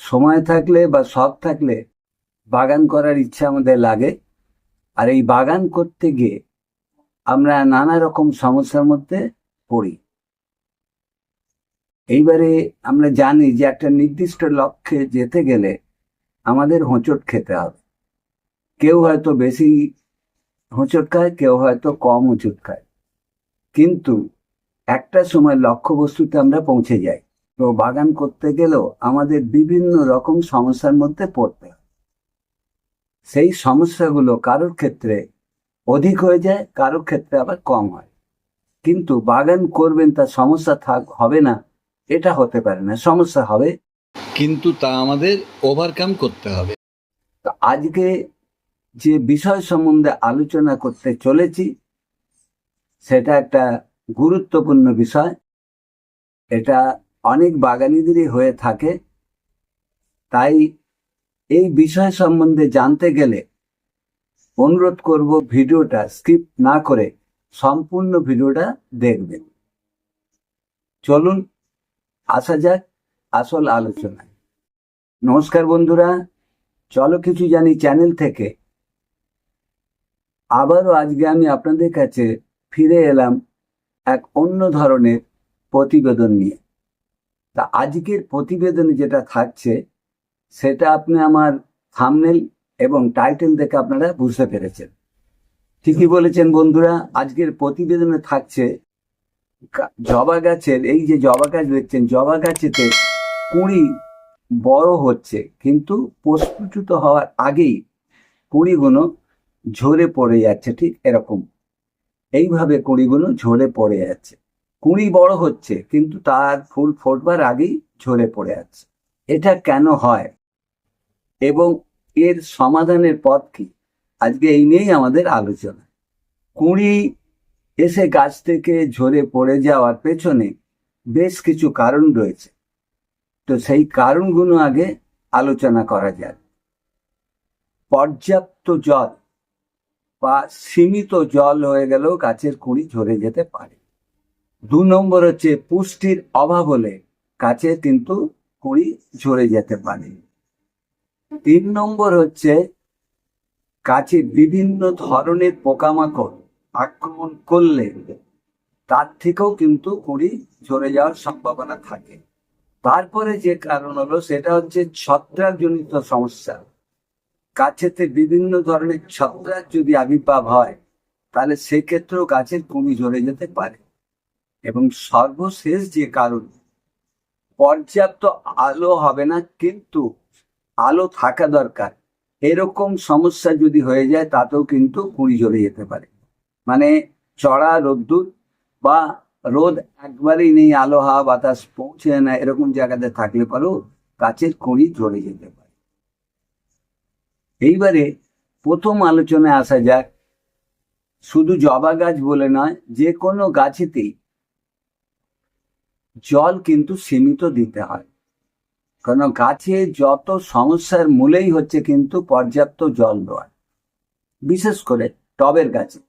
সময় থাকলে বা শখ থাকলে বাগান করার ইচ্ছা আমাদের লাগে। আর এই বাগান করতে গিয়ে আমরা নানা রকম সমস্যার মধ্যে পড়ি। এইবারে আমরা জানি যে একটা নির্দিষ্ট লক্ষ্যে যেতে গেলে আমাদের হোঁচট খেতে হবে। কেউ হয়তো বেশি হোঁচট খায়, কেউ হয়তো কম হোঁচট খায়, কিন্তু একটা সময় লক্ষ্যবস্তুতে আমরা পৌঁছে যাই। তো বাগান করতে গেলেও আমাদের বিভিন্ন রকম সমস্যার মধ্যে পড়তে হয়। সেই সমস্যাগুলো কারোর ক্ষেত্রে অধিক হয়ে যায়, কারোর ক্ষেত্রে আবার কম হয়। কিন্তু বাগান করবেন তার সমস্যা হবে না এটা হতে পারে না, সমস্যা হবে, কিন্তু তা আমাদের ওভারকাম করতে হবে। তো আজকে যে বিষয় সম্বন্ধে আলোচনা করতে চলেছি সেটা একটা গুরুত্বপূর্ণ বিষয়। এটা অনেক বাগানীদেরই হয়ে থাকে। তাই এই বিষয় সম্বন্ধে জানতে গেলে অনুরোধ করব ভিডিওটা স্কিপ না করে সম্পূর্ণ ভিডিওটা দেখবেন। চলুন আসা যাক আসল আলোচনায়। নমস্কার বন্ধুরা, চলো কিছু জানি চ্যানেল থেকে আবারও আজকে আমি আপনাদের কাছে ফিরে এলাম এক অন্য ধরনের প্রতিবেদন নিয়ে। তা আজকের প্রতিবেদনে যেটা থাকছে সেটা আপনি আমার থাম্বনেল এবং টাইটেল দেখে আপনারা বুঝতে পেরেছেন। ঠিকই বলেছেন বন্ধুরা, আজকের প্রতিবেদনে থাকছে জবা গাছের, এই যে জবা গাছ দেখছেন, জবা গাছেতে কুঁড়ি বড় হচ্ছে কিন্তু প্রস্ফুটিত হওয়ার আগেই কুঁড়িগুলো ঝরে পড়ে যাচ্ছে। ঠিক এরকম এইভাবে কুঁড়িগুলো ঝরে পড়ে যাচ্ছে। কুঁড়ি বড় হচ্ছে কিন্তু তার ফুল ফোটবার আগেই ঝরে পড়ে যাচ্ছে। এটা কেন হয় এবং এর সমাধানের পথ কি, আজকে এই নিয়েই আমাদের আলোচনা। কুঁড়ি এসে গাছ থেকে ঝরে পড়ে যাওয়ার পেছনে বেশ কিছু কারণ রয়েছে। তো সেই কারণগুলো আগে আলোচনা করা যাক। পর্যাপ্ত জল বা সীমিত জল হয়ে গেলেও গাছের কুঁড়ি ঝরে যেতে পারে। 2 নম্বর হচ্ছে পুষ্টির অভাব হলে গাছে কিন্তু কুঁড়ি ঝরে যেতে পারে। 3 নম্বর হচ্ছে গাছে বিভিন্ন ধরনের পোকামাকড় আক্রমণ করলে তার থেকেও কিন্তু কুঁড়ি ঝরে যাওয়ার সম্ভাবনা থাকে। তারপরে যে কারণ হলো সেটা হচ্ছে ছত্রাকজনিত সমস্যা। গাছেতে বিভিন্ন ধরনের ছত্রাক যদি আবির্ভাব হয় তাহলে সেক্ষেত্রেও গাছের কুঁড়ি ঝরে যেতে পারে। এবং সর্বশেষ যে কারণ, পর্যাপ্ত আলো হবে না কিন্তু আলো থাকা দরকার, এরকম সমস্যা যদি হয়ে যায় তাতেও কিন্তু কুঁড়ি ঝরে যেতে পারে। মানে চড়া রোদ্দুর বা রোদ একবারেই নেই, আলো হাওয়া বাতাস পৌঁছে না, এরকম জায়গাতে থাকলে পরেও গাছের কুঁড়ি ঝরে যেতে পারে। এইবারে প্রথম আলোচনায় আসা যাক। শুধু জবা গাছ বলে নয়, যে কোনো গাছেতেই জল কিন্তু সীমিত দিতে হয়। কারণ গাছে যত সমস্যার মূলেই হচ্ছে কিন্তু পর্যাপ্ত জল দেওয়া, বিশেষ করে টবের গাছে।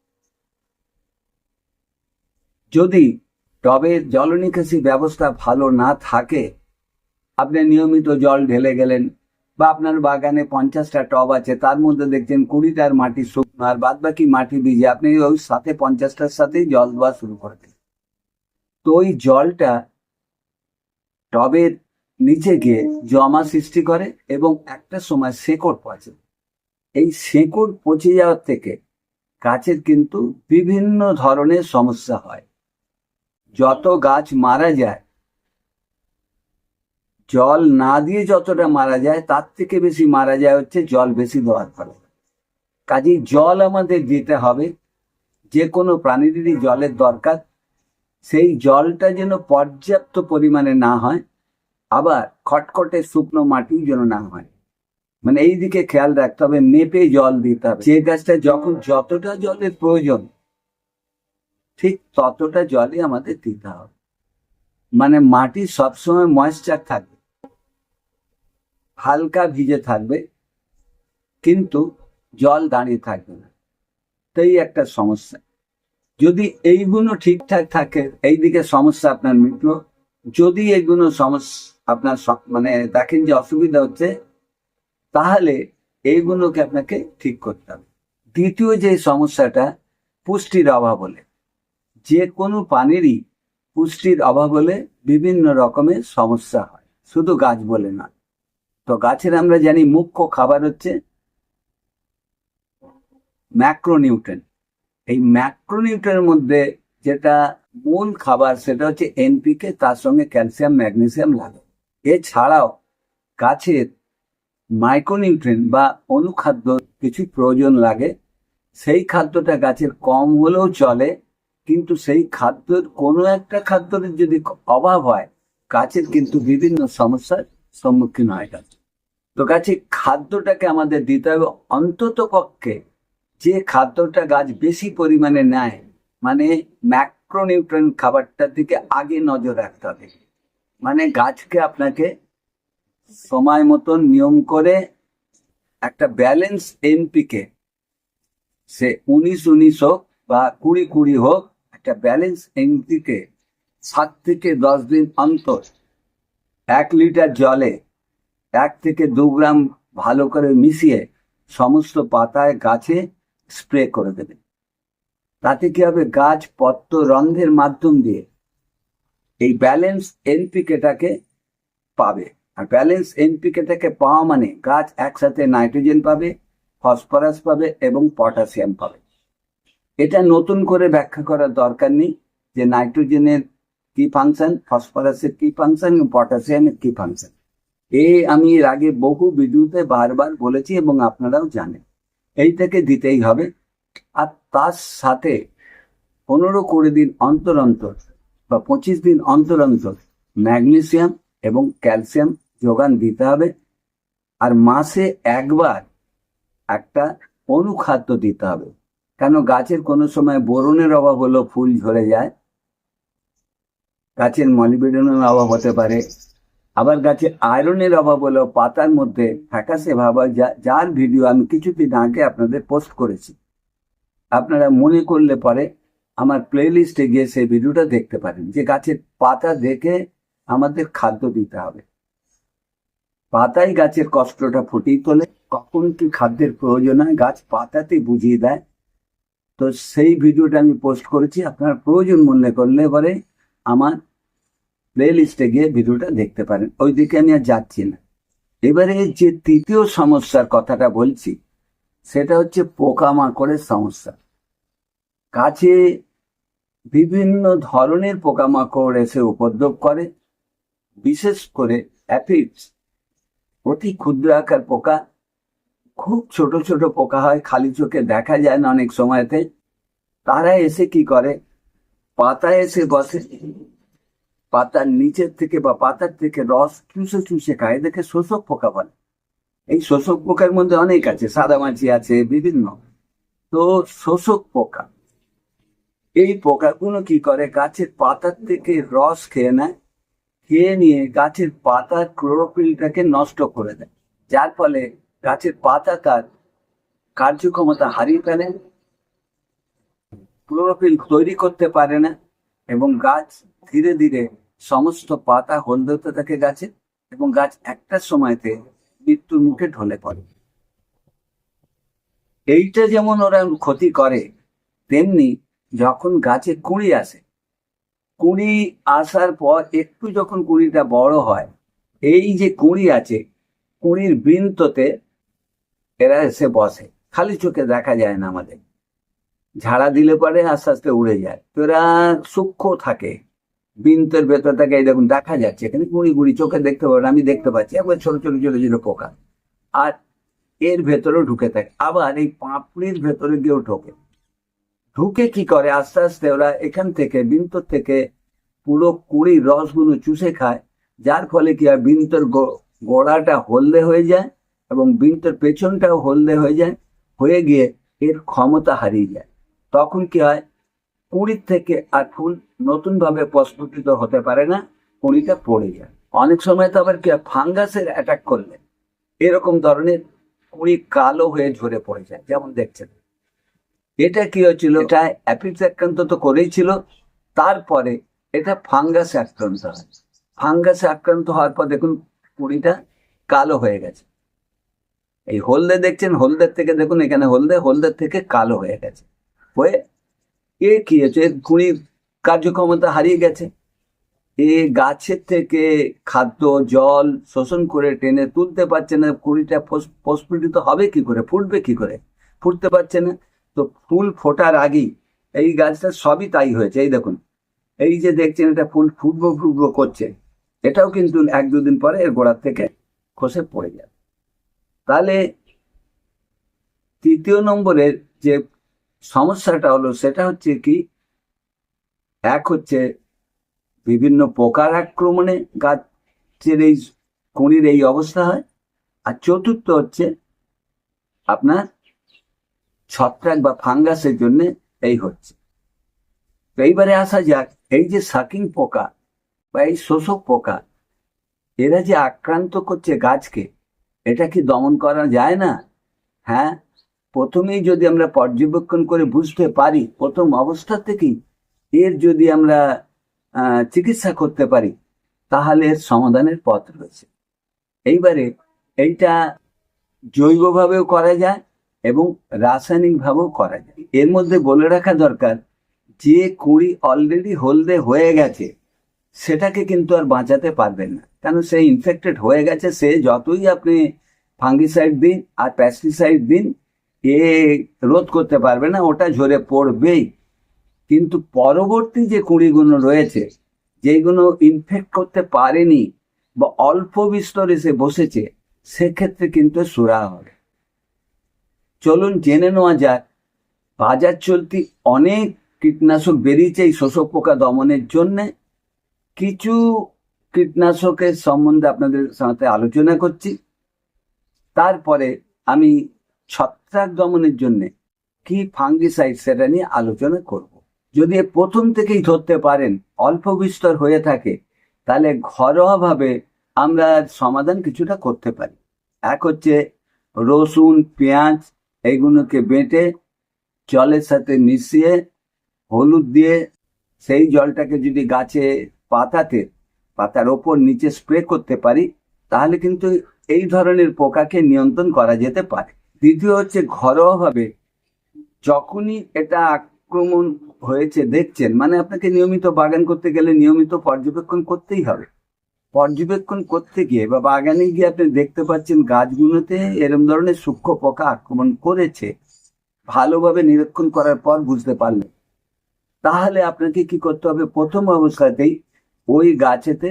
যদি টবের জল নিকাশি ব্যবস্থা ভালো না থাকে, আপনি নিয়মিত জল ঢেলে গেলেন, বা আপনার বাগানে 50টা টব আছে, তার মধ্যে দেখছেন 20টার মাটি শুকনো আর বাদ বাকি মাটি ভিজে, আপনি ওই সাথে 50টার সাথেই জল দেওয়া শুরু করে দেন। তো ওই জলটা টবের নিচে গিয়ে জমা সৃষ্টি করে এবং একটা সময় শেকড় পচে। এই শেকড় পচে যাওয়ার থেকে গাছের কিন্তু বিভিন্ন ধরনের সমস্যা হয়। যত গাছ মারা যায়, জল না দিয়ে যতটা মারা যায় তার থেকে বেশি মারা যায় হচ্ছে জল বেশি দেওয়ার ফলে। কাজেই জল আমাদের দিতে হবে, যে কোনো প্রাণীরই জলের দরকার। সেই জলটা যেন পর্যাপ্ত পরিমাণে না হয়, আবার খটখটে শুকনো মাটিও যেন না হয়। মানে এই দিকে খেয়াল রাখতে হবে, মেপে জল দিতে হবে। যে গাছটা যখন যতটা জলের প্রয়োজন ঠিক ততটা জলই আমাদের দিতে হবে। মানে মাটি সবসময় ময়েশ্চার থাকবে, হালকা ভিজে থাকবে কিন্তু জল দাঁড়িয়ে থাকবে না। তাই একটা সমস্যা। যদি এইগুলো ঠিকঠাক থাকে, এইদিকে সমস্যা আপনার মিটলো। যদি এগুলো সমস্যা আপনার মানে দেখেন যে অসুবিধা হচ্ছে, তাহলে এইগুলোকে আপনাকে ঠিক করতে হবে। দ্বিতীয় যে সমস্যাটা, পুষ্টির অভাব হলে, যে কোনো পানিরই পুষ্টির অভাব হলে বিভিন্ন রকমের সমস্যা হয়, শুধু গাছ বলে না। তো গাছের আমরা জানি মুখ্য খাবার হচ্ছে ম্যাক্রোনিউট্রেন্ট। এই ম্যাক্রোনিউট্রেন্টের মধ্যে যেটা মূল খাবার সেটা হচ্ছে এনপিকে, তার সঙ্গে ক্যালসিয়াম ম্যাগনেসিয়াম লাগে। এছাড়াও গাছের মাইক্রোনিউট্রেন্ট বা অনুখাদ্য কিছু প্রয়োজন লাগে। সেই খাদ্যটা গাছের কম হলেও চলে, কিন্তু সেই খাদ্যের কোনো একটা খাদ্যের যদি অভাব হয়, গাছের কিন্তু বিভিন্ন সমস্যার সম্মুখীন হয় গাছ। তো গাছে খাদ্যটাকে আমাদের দিতে হবে অন্তত পক্ষে যে খাদ্যটা গাছ বেশি পরিমাণে নেয়, মানে ম্যাক্রোনিউট্রেন্ট খাবারটার দিকে আগে নজর রাখতে হবে। মানে গাছকে আপনাকে সময় মতন নিয়ম করে একটা ব্যালেন্স এনপিকে, সে 19-19 হোক বা 20-20 হোক, একটা ব্যালেন্স এনপিকে 7 থেকে 10 দিন অন্তর 1 লিটার জলে 1 থেকে 2 গ্রাম ভালো করে মিশিয়ে সমস্ত পাতায় গাছে স্প্রে করে দেবে। তাতে কি হবে, গাছ পত্র রন্ধ্রের মাধ্যম দিয়ে এই ব্যালেন্স এনপিকেটাকে পাবে। আর ব্যালেন্স এনপিকেটাকে পাওয়া মানে গাছ একসাথে নাইট্রোজেন পাবে, ফসফরাস পাবে এবং পটাশিয়াম পাবে। এটা নতুন করে ব্যাখ্যা করার দরকার নেই যে নাইট্রোজেনের কি ফাংশন, ফসফরাসের কি ফাংশন, পটাশিয়ামের কি ফাংশন। আমি এর আগে বহু ভিডিওতে বারবার বলেছি এবং আপনারাও জানেন। এইটাকে দিতেই হবে। আর তার সাথে 15-20 দিন অন্তর অন্তর বা 25 দিন অন্তর অন্তর ম্যাগনেসিয়াম এবং ক্যালসিয়াম যোগান দিতে হবে। আর মাসে একবার একটা অনুখাদ্য দিতে হবে, কেন গাছের কোনো সময় বোরনের অভাব হলেও ফুল ঝরে যায়, গাছের মলিবডেনামের অভাব হতে পারে, আবার গাছে আয়রনের অভাব হলেও পাতার মধ্যে ফ্যাকাসে ভাব হয়, যার ভিডিও আমি কিছুদিন আগে আপনাদের পোস্ট করেছি। আপনারা মনে করলে পরে আমার প্লে লিস্টে গিয়ে সেই ভিডিওটা দেখতে পারেন, যে গাছের পাতা দেখে আমাদের খাদ্য দিতে হবে। পাতাই গাছের কষ্টটা ফুটিয়ে তোলে, কখন কি খাদ্যের প্রয়োজন হয় গাছ পাতাতে বুঝিয়ে দেয়। তো সেই ভিডিওটা আমি পোস্ট করেছি, আপনার প্রয়োজন মনে করলে পরে আমার প্লে লিস্টে গিয়ে ভিডিওটা দেখতে পারেন, ওই দিকে আমি আর যাচ্ছি না। এবারে যে তৃতীয় সমস্যার কথাটা বলছি সেটা হচ্ছে পোকামাকড়ের সমস্যা। গাছে বিভিন্ন ধরনের পোকামাকড় এসে উপদ্রব করে, বিশেষ করে অ্যাফিডস, অতি ক্ষুদ্র আকার পোকা, খুব ছোট ছোট পোকা হয়, খালি চোখে দেখা যায় না অনেক সময়তে। তারা এসে কি করে, পাতায় এসে বসে, পাতার নিচের থেকে বা পাতার থেকে রস চুষে চুষে খায়, দেখে শোষক পোকা বলে। এই শোষক পোকার মধ্যে অনেক আছে, সাদামাছি আছে, বিভিন্ন। তো শোষক পোকা, এই পোকাগুলো কি করে, গাছের পাতার থেকে রস খেয়ে নেয়, খেয়ে নিয়ে গাছের পাতার ক্লোরোফিলটাকে নষ্ট করে দেয়, যার ফলে গাছের পাতা তার কার্যক্ষমতা হারিয়ে ফেলে, ক্লোরোফিল তৈরি করতে পারে না, এবং গাছ ধীরে ধীরে সমস্ত পাতা হলদে হতে থাকে গাছে, এবং গাছ একটা সময়তে মৃত্যুর মুখে ঢলে পড়ে। এইটা যেমন ওরা ক্ষতি করে, তেমনি যখন গাছে কুঁড়ি আসে, কুঁড়ি আসার পর একটু যখন কুঁড়িটা বড় হয়, এই যে কুঁড়ি আছে, কুঁড়ির বৃন্ততে এরা এসে বসে, খালি চোখে দেখা যায় না আমাদের, ঝাড়া দিলে পরে আস্তে আস্তে উড়ে যায়। তো এরা সূক্ষ্ম থাকে, বৃন্তের ভেতর থাকে, এই দেখুন দেখা যাচ্ছে এখানে কুঁড়ি কুঁড়ি, চোখে দেখতে পাবেন, আমি দেখতে পাচ্ছি, একবার ছোট ছোট ছোট ছোট পোকা। আর এর ভেতরেও ঢুকে থাকে, আবার এই পাপড়ির ভেতরে গিয়েও ঢুকে কি করে, আস্তে আস্তে ওরা এখান থেকে বৃন্তর থেকে পুরো কুঁড়ির রসগুলো চুষে খায়, যার ফলে কি হয়, বৃন্তর গোড়াটা হলদে হয়ে যায় এবং বৃন্তর পেছনটাও হলদে হয়ে যায়, হয়ে গিয়ে এর ক্ষমতা হারিয়ে যায়। তখন কি হয়, কুঁড়ির থেকে আর ফুল নতুন ভাবে প্রস্ফুটিত হতে পারে না, কুঁড়িটা পড়ে যায়। অনেক সময় তো আবার কি হয়, ফাঙ্গাসের অ্যাটাক করলে এরকম ধরনের কুঁড়ি কালো হয়ে ঝরে পড়ে যায়, যেমন দেখছেন। এটা কি হয়েছিল, এটা অ্যাপিডস আক্রান্ত তো করেই ছিল, তারপরে এটা ফাঙ্গাস আক্রান্ত হয়। ফাঙ্গাসে আক্রান্ত হওয়ার পর দেখুন কুঁড়িটা কালো হয়ে গেছে। এই হলদে দেখছেন, হলদের থেকে দেখুন এখানে হলদের থেকে কালো হয়ে গেছে। হয়ে কি হয়েছে, কুঁড়ির কার্যক্ষমতা হারিয়ে গেছে। এ গাছের থেকে খাদ্য জল শোষণ করে টেনে তুলতে পারছে না, কুঁড়িটা প্রস্ফুটিত হবে কি করে, ফুটবে কি করে, ফুটতে পারছে না। তো ফুল ফোটার আগেই এই গাছটা সবই তাই হয়েছে। এই দেখুন, এই যে দেখছেন এটা ফুল ফুটবো করছে, এটাও কিন্তু 1-2 দিন পরে এর গোড়ার থেকে খসে পড়ে যাবে। তাহলে 3য় নম্বরের যে সমস্যাটা হলো সেটা হচ্ছে কি, এক হচ্ছে বিভিন্ন পোকার আক্রমণে গাছের এই কুঁড়ির এই অবস্থা হয়। আর চতুর্থ হচ্ছে আপনার ছত্রাক বা ফাঙ্গাসের জন্য এই হচ্ছে। তো এইবারে আসা যাক, এই যে সাকিং পোকা বা এই শোষক পোকা, এরা যে আক্রান্ত করছে গাছকে, এটা কি দমন করা যায় না? হ্যাঁ, প্রথমেই যদি আমরা পর্যবেক্ষণ করে বুঝতে পারি, প্রথম অবস্থা থেকেই এর যদি আমরা চিকিৎসা করতে পারি, তাহলে এর সমাধানের পথ রয়েছে। এইবারে এইটা জৈবভাবেও করা যায় এবং রাসায়নিকভাবেও করা যায়। এর মধ্যে বলে রাখা দরকার, যে কুঁড়ি অলরেডি হলদে হয়ে গেছে সেটাকে কিন্তু আর বাঁচাতে পারবেন না, কারণ সে ইনফেক্টেড হয়ে গেছে। সে যতই আপনি ফাঙ্গিসাইড দিন আর প্যাস্টিসাইড দিন, এ রোধ করতে পারবে না, ওটা ঝরে পড়বেই। কিন্তু পরবর্তী যে কুঁড়িগুলো রয়েছে, যেগুলো ইনফেক্ট করতে পারেনি বা অল্প বিস্তর এসে বসেছে, সেক্ষেত্রে কিন্তু সুরা হবে। চলুন জেনে নেওয়া যাক, বাজার চলতি অনেক কীটনাশক বেরিয়েছে এই শোষক পোকা দমনের জন্যে। কিছু কীটনাশকের সম্বন্ধে আপনাদের সাথে আলোচনা করছি, তারপরে আমি ছত্রাক দমনের জন্য কি ফাঙ্গিসাইড সেটা নিয়ে আলোচনা করব। যদি প্রথম থেকেই ধরতে পারেন, অল্প বিস্তর হয়ে থাকে, তাহলে ঘরোয়াভাবে আমরা সমাধান কিছুটা করতে পারি। এক হচ্ছে রসুন পেঁয়াজ এইগুলোকে বেটে জলের সাথে মিশিয়ে হলুদ দিয়ে সেই জলটাকে যদি গাছে পাতার ওপর নিচে স্প্রে করতে পারি, তাহলে কিন্তু এই ধরনের পোকাকে নিয়ন্ত্রণ করা যেতে পারে। দ্বিতীয় হচ্ছে ঘরোয়াভাবে যখনই এটা আক্রমণ হয়েছে দেখছেন, মানে আপনাকে নিয়মিত বাগান করতে গেলে নিয়মিত পর্যবেক্ষণ করতেই হবে। পর্যবেক্ষণ করতে গিয়ে বা বাগানে গিয়ে আপনি দেখতে পাচ্ছেন গাছগুলোতে এরকম ধরনের সূক্ষ্ম পোকা আক্রমণ করেছে, ভালোভাবে নিরীক্ষণ করার পর বুঝতে পারলেন, তাহলে আপনাকে কি করতে হবে, প্রথম অবস্থাতেই ওই গাছেতে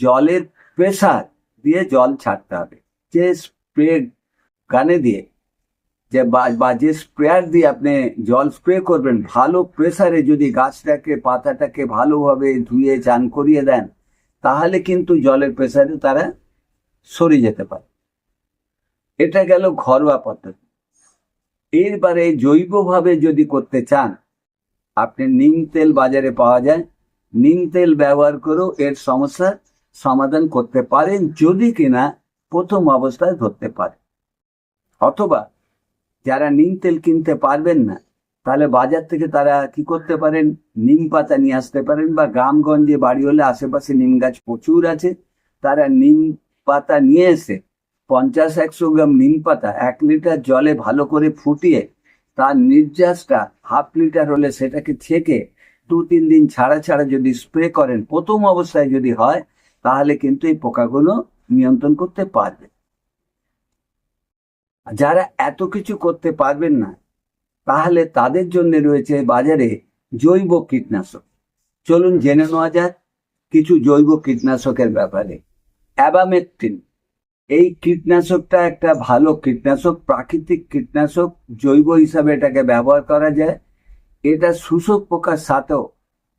জলের প্রেসার দিয়ে জল ছাড়তে হবে। যে স্প্রে গানে দিয়ে বা যে স্প্রেয়ার দিয়ে আপনি জল স্প্রে করবেন, ভালো প্রেসারে যদি গাছটাকে পাতাটাকে ভালোভাবে ধুয়ে চান করিয়ে দেন, তাহলে কিন্তু জলের প্রেসারে তারা সরে যেতে পারে। এটা গেল ঘরোয়া পদ্ধতি। এরপরে জৈবভাবে যদি করতে চান, আপনি নিম তেল বাজারে পাওয়া যায়, নিম তেল ব্যবহার করেও এর সমস্যার সমাধান করতে পারেন, যদি কিনা প্রথম অবস্থায় ধরতে পারে। অথবা যারা নিম তেল কিনতে পারবেন না, তাহলে বাজার থেকে তারা কি করতে পারেন, নিম পাতা নিয়ে আসতে পারেন, বা গ্রামগঞ্জে বাড়ি হলে আশেপাশে নিম গাছ প্রচুর আছে, তারা নিম পাতা নিয়ে এসে 50-100 গ্রাম নিম পাতা 1 লিটার জলে ভালো করে ফুটিয়ে তার নির্যাসটা 1/2 লিটার হলে সেটাকে ছেঁকে 2-3 দিন ছাড়া ছাড়া যদি স্প্রে করেন, প্রথম অবস্থায় যদি হয়, তাহলে কিন্তু এই পোকাগুলো নিয়ন্ত্রণ করতে পারবে। যারা এত কিছু করতে পারবেন না, তাহলে তাদের জন্য রয়েছে বাজারে জৈব কীটনাশক। চলুন জেনে নেওয়া যাক কিছু জৈব কীটনাশকের ব্যাপারে। অ্যাবামেকটিন এই কীটনাশকটা একটা ভালো কীটনাশক, প্রাকৃতিক কীটনাশক, জৈব হিসাবে এটাকে ব্যবহার করা যায়। এটা শোষক পোকার সাথেও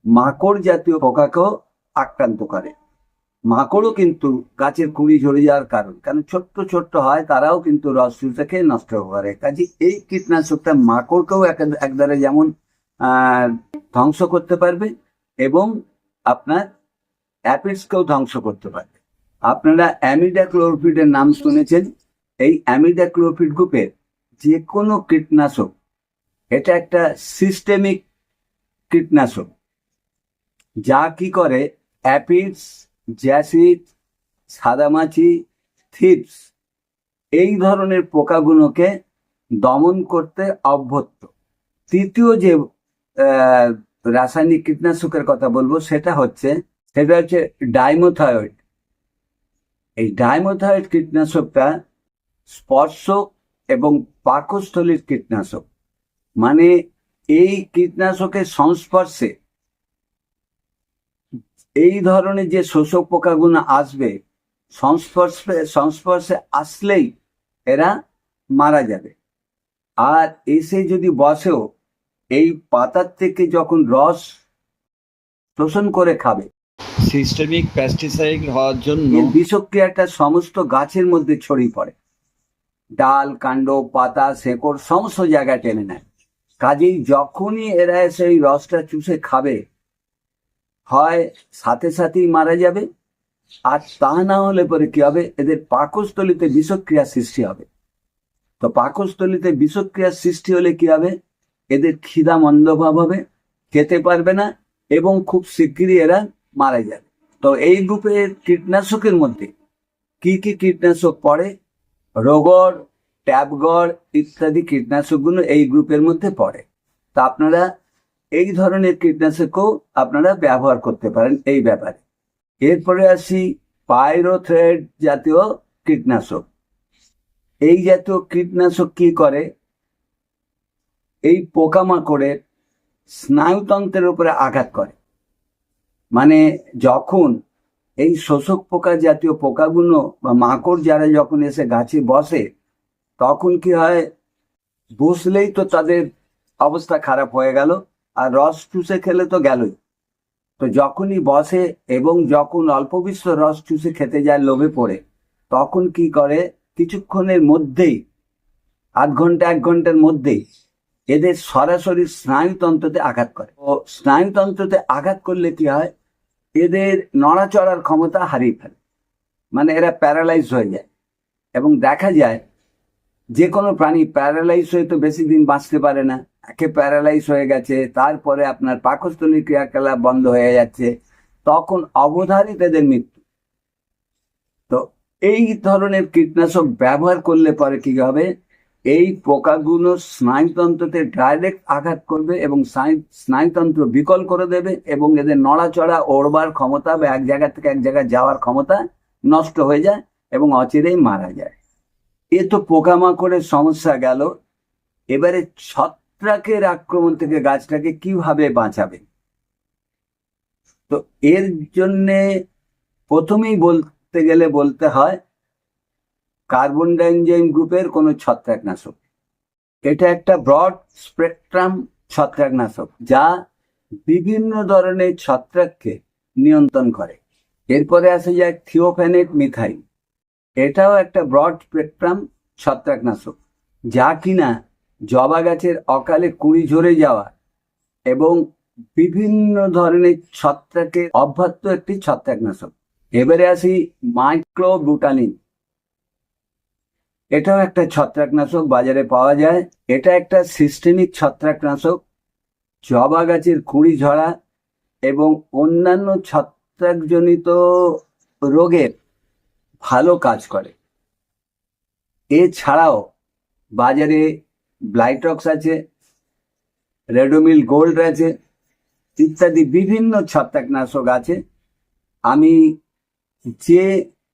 মাকড় জাতীয় পোকাকেও আক্রান্ত করে। মাকড়ও কিন্তু গাছের কুঁড়ি ঝরে যাওয়ার কারণ ছোট্ট ছোট্ট হয়, তারাও কিন্তু রস চুষে খেয়ে নষ্ট করে। কাজে এই কীটনাশকটা মাকড়কেও একদারে যেমন ধ্বংস করতে পারবে এবং আপনার অ্যাপিডসকেও ধ্বংস করতে পারবে। আপনারা অ্যামিডাক্লোরপিডের নাম শুনেছেন। এই অ্যামিডাক্লোরপিড গ্রুপের যে কোনো কীটনাশক, এটা একটা সিস্টেমিক কীটনাশক, যা কি করে অ্যাপিডস জ্যাসিড, সাদামাছি, থিপস এই ধরনের পোকাগুলোকে দমন করতে অভ্যস্ত। তৃতীয় যে রাসায়নিক কীটনাশকের কথা বলবো সেটা হচ্ছে ডাইমোথায়োড। এই ডাইমোথায়োড কীটনাশকটা স্পর্শক এবং পাকস্থলীর কীটনাশক। মানে এই কীটনাশকের সংস্পর্শে এই ধরনের যে শোষক পোকাগুলো আসবে, সংস্পর্শে আসলেই এরা মারা যাবে। আর এসে যদি বসেও এই পাতার থেকে যখন রস শোষণ করে খাবে, সিস্টেমিক পেস্টিসাইড হওয়ার জন্য এর বিষক্রিয়াটা সমস্ত গাছের মধ্যে ছড়িয়ে পড়ে, ডাল, কাণ্ড, পাতা, শেকড় সমস্ত জায়গায় টেনে নেয়। কাজেই যখনই এরা এসে এই রসটা চুষে খাবে, হয় সাথে সাথেই মারা যাবে, আর তা না হলে পরে কি হবে, এদের পাকস্থলীতে বিষক্রিয়া সৃষ্টি হবে। তো পাকস্থলীতে বিষক্রিয়ার সৃষ্টি হলে কি হবে, এদের খিদা মন্দভাব হবে, খেতে পারবে না এবং খুব শিগগিরই এরা মারা যাবে। তো এই গ্রুপের কীটনাশকের মধ্যে কি কি কীটনাশক পড়ে? রোগর, ট্যাবগড় ইত্যাদি কীটনাশকগুলো এই গ্রুপের মধ্যে পড়ে। তা আপনারা এই ধরনের কীটনাশকও আপনারা ব্যবহার করতে পারেন এই ব্যাপারে। এরপরে আসি পাইরোথ্রেড জাতীয় কীটনাশক। এই জাতীয় কীটনাশক কি করে, এই পোকামাকড়ের স্নায়ুতন্ত্রের উপরে আঘাত করে। মানে যখন এই শোষক পোকা জাতীয় পোকাগুলো বা মাকড় যারা যখন এসে গাছে বসে, তখন কি হয়, বসলেই তো তাদের অবস্থা খারাপ হয়ে গেল, আর রস চুষে খেলে তো গেলই। তো যখনই বসে এবং যখন অল্প বিস্তর রস চুষে খেতে যায় লোভে পড়ে, তখন কি করে, কিছুক্ষণের মধ্যেই, আধ ঘন্টা 1 ঘন্টার মধ্যেই এদের সরাসরি স্নায়ুতন্ত্রতে আঘাত করে। ও স্নায়ুতন্ত্রতে আঘাত করলে কি হয়, এদের নড়াচড়ার ক্ষমতা হারিয়ে ফেলে, মানে এরা প্যারালাইজ হয়ে যায়। এবং দেখা যায় যে কোনো প্রাণী প্যারালাইজ হয়ে তো বেশি দিন বাঁচতে পারে না। একে প্যারালাইজ হয়ে গেছে, তারপরে আপনার পাকস্থলীর ক্রিয়াকলাপ বন্ধ হয়ে যাচ্ছে, তখন অবধারিত এদের মৃত্যু। তো এই ধরনের কীটনাশক ব্যবহার করলে পরে কি হবে, এই পোকাগুলো স্নায়ুতন্ত্রতে ডাইরেক্ট আঘাত করবে এবং স্নায়ুতন্ত্র বিকল করে দেবে এবং এদের নড়াচড়া, ওড়বার ক্ষমতা বা এক জায়গা থেকে এক জায়গায় যাওয়ার ক্ষমতা নষ্ট হয়ে যায় এবং অচিরেই মারা যায়। এ তো পোকামাকড়ের সমস্যা গেল। এবারে ছত্রাকের আক্রমণ থেকে গাছটাকে কিভাবে বাঁচাবে? তো এর জন্যে প্রথমেই বলতে গেলে বলতে হয় কার্বন ডাইনজাইম গ্রুপের কোনো ছত্রাকনাশক। এটা একটা ব্রড স্পেকট্রাম ছত্রাকনাশক যা বিভিন্ন ধরনের ছত্রাককে নিয়ন্ত্রণ করে। এরপরে আসে যায় থিওফেনেট মিথাইল। এটাও একটা ব্রড স্পেকট্রাম ছত্রাকনাশক যা কিনা জবা গাছের অকালে কুঁড়ি ঝরে যাওয়া এবং বিভিন্ন ধরনের ছত্রাকে অভ্যস্ত একটি ছত্রাকনাশক। এবারে আসি মাইক্রোবিউটানিন। এটাও একটা ছত্রাকনাশক, বাজারে পাওয়া যায়। এটা একটা সিস্টেমিক ছত্রাকনাশক, জবা গাছের কুঁড়ি ঝরা এবং অন্যান্য ছত্রাকজনিত রোগের ভালো কাজ করে। এছাড়াও বাজারে ব্লাইটক্স আছে, রেডোমিল গোল্ড আছে, ইত্যাদি বিভিন্ন ছত্রাকনাশক আছে। আমি যে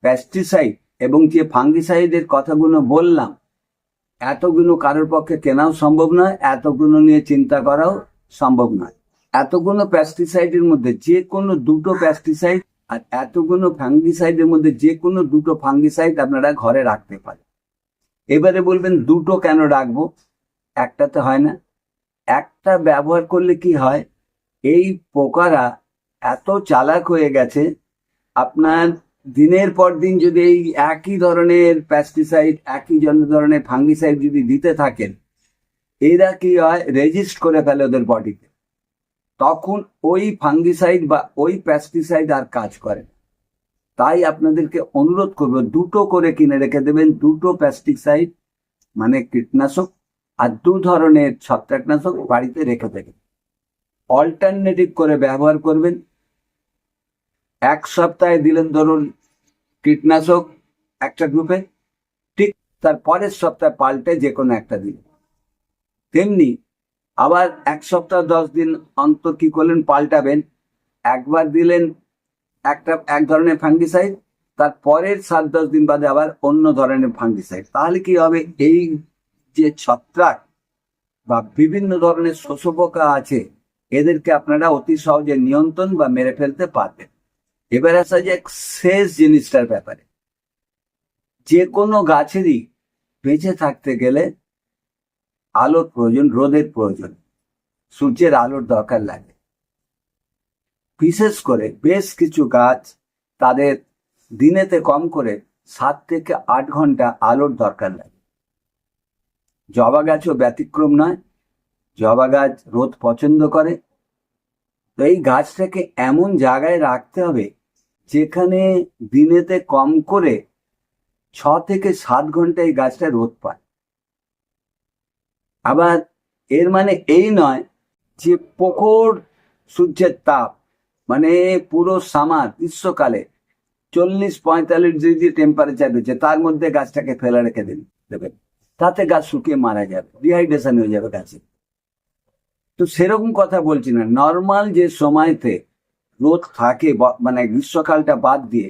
পেস্টিসাইড এবং যে ফাঙ্গিসাইডের কথাগুলো বললাম, এতগুলো কারোর পক্ষে কেনাও সম্ভব নয়, এতগুলো নিয়ে চিন্তা করাও সম্ভব নয়। এতগুলো পেস্টিসাইডের মধ্যে যে কোনো দুটো পেস্টিসাইড আর এতগুলো ফাঙ্গিসাইডের মধ্যে যে কোনো দুটো ফাঙ্গিসাইড আপনারা ঘরে রাখতে পারেন। এবারে বলবেন দুটো কেন রাখবো, একটাতে হয় না? একটা ব্যবহার করলে কি হয়, এই পোকারা এত চালাক হয়ে গেছে, আপনার দিনের পর দিন যদি এই একই ধরনের পেস্টিসাইড, একই ধরনের ফাঙ্গিসাইড যদি দিতে থাকেন, এরা কি হয়, রেজিস্ট করে ফেলে ওদের বডিতে। তখন ওই ফাঙ্গিসাইড বা ওই পেস্টিসাইড আর কাজ করে না। তাই আপনাদেরকে অনুরোধ করবো, দুটো করে কিনে রেখে দেবেন, দুটো পেস্টিসাইড মানে কীটনাশক আর 2 ধরনের ছত্রাকনাশক বাড়িতে রেখে দেবেন। অল্টারনেটিভ করে ব্যবহার করবেন। এক সপ্তাহে দিলেন ধরুন কীটনাশক একটা গ্রুপে, ঠিক তার পরের সপ্তাহে পাল্টে যে কোনো একটা দিন। তেমনি আবার এক সপ্তাহ 10 দিন অন্তর কি করলেন, পাল্টাবেন। একবার দিলেন এক ধরনের ফাঙ্গিসাইড, তার পরের 7-10 দিন বাদে আবার অন্য ধরনের ফাঙ্গিসাইড। তাহলে কি হবে, এই যে ছত্রাক বা বিভিন্ন ধরনের শোষক পোকা আছে, এদেরকে আপনারা অতি সহজে নিয়ন্ত্রণ বা মেরে ফেলতে পারবেন। এবার আসা যাক শেষ জিনিসটার ব্যাপারে। যে কোনো গাছেরই বেঁচে থাকতে গেলে আলোর প্রয়োজন, রোদের প্রয়োজন, সূর্যের আলোর দরকার লাগে। বিশেষ করে বেশ কিছু গাছ তাদের দিনেতে কম করে 7 থেকে 8 ঘন্টা আলোর দরকার লাগে। জবা গাছও ব্যতিক্রম নয়, জবা গাছ রোদ পছন্দ করে। তো এই গাছটাকে এমন জায়গায় রাখতে হবে যেখানে দিনেতে কম করে 6 থেকে 7 ঘন্টা এই গাছটা রোদ পায়। আবার এর মানে এই নয় যে প্রখর সূর্যের তাপ, মানে পুরো সামার গ্রীষ্মকালে 40-45 ডিগ্রি টেম্পারেচার রয়েছে, তার মধ্যে গাছটাকে ফেলে রেখে দেবেন, তাতে গাছ শুকিয়ে মারা যাবে, ডিহাইড্রেশন হয়ে যাবে গাছে। তো সেরকম কথা বলছি না, নর্মাল যে সময়তে রোদ থাকে, মানে গ্রীষ্মকালটা বাদ দিয়ে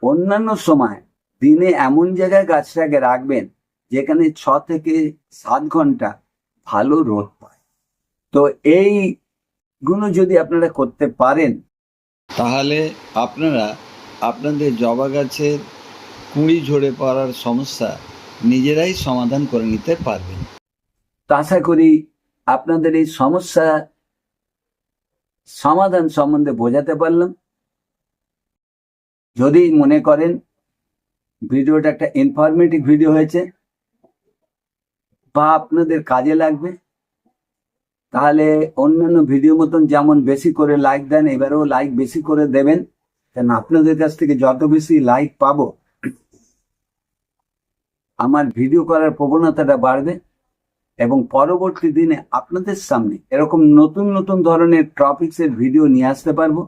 অন্যান্য সময় দিনে এমন জায়গায় গাছটাকে রাখবেন যেখানে 6 থেকে 7 ঘন্টা ভালো রোদ পায়। তো এই গুলো যদি আপনারা করতে পারেন, তাহলে আপনারা আপনাদের জবা গাছের কুঁড়ি ঝরে পড়ার সমস্যা নিজেরাই সমাধান করে নিতে পারবেন। তো আশা করি আপনাদের এই সমস্যা সমাধান সম্বন্ধে বোঝাতে পারলাম। যদি মনে করেন ভিডিওটা একটা ইনফরমেটিভ ভিডিও হয়েছে বা আপনাদের কাজে লাগবে, তাহলে অন্যান্য ভিডিও মতন যেমন বেশি করে লাইক দেন, এবারেও লাইক বেশি করে দেবেন, কারণ আপনাদের কাছ থেকে যত বেশি লাইক পাবো আমার ভিডিও করার প্রবণতাটা বাড়বে এবং পরবর্তী দিনে আপনাদের সামনে এরকম নতুন নতুন ধরনের টপিকসের ভিডিও নিয়ে আসতে পারবো,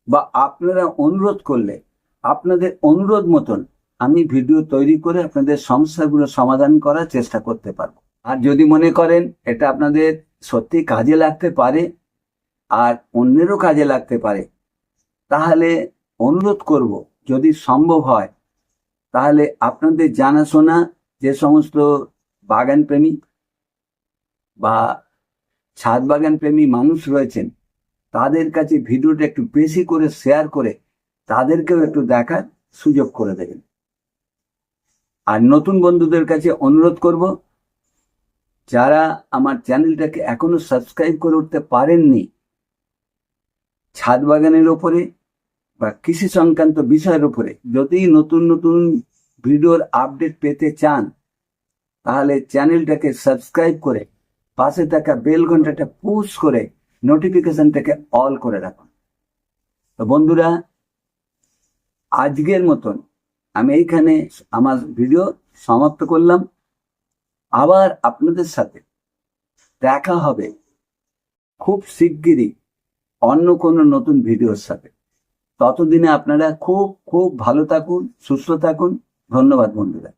বা আপনারা অনুরোধ করলে আপনাদের অনুরোধ মতন আমি ভিডিও তৈরি করে আপনাদের সমস্যাগুলো সমাধান করার চেষ্টা করতে পারবো। আর যদি মনে করেন এটা আপনাদের সত্যি কাজে লাগতে পারে আর অন্যেরও কাজে লাগতে পারে, তাহলে অনুরোধ করব যদি সম্ভব হয় তাহলে আপনাদের জানাশোনা যে সমস্ত বাগান প্রেমী বা ছাদ বাগান প্রেমী মানুষ রয়েছেন তাদের কাছে ভিডিওটা একটু বেশি করে শেয়ার করে তাদেরকেও একটু দেখার সুযোগ করে দেবেন। আর নতুন বন্ধুদের কাছে অনুরোধ করব, যারা আমার চ্যানেলটাকে এখনো সাবস্ক্রাইব করে উঠতে পারেননি, ছাদ বাগানের ওপরে বা কৃষি সংক্রান্ত বিষয়ের উপরে যদি নতুন নতুন ভিডিওর আপডেট পেতে চান, তাহলে চ্যানেলটাকে সাবস্ক্রাইব করে পাশে থাকা বেল ঘন্টাটা পুশ করে নোটিফিকেশনটাকে অল করে রাখুন। তো বন্ধুরা, আজকের মতন আমি এইখানে আমার ভিডিও সমাপ্ত করলাম। আবার আপনাদের সাথে দেখা হবে খুব শিগগিরই অন্য কোনো নতুন ভিডিওর সাথে। ততদিনে আপনারা খুব খুব ভালো থাকুন, সুস্থ থাকুন। ধন্যবাদ বন্ধুরা।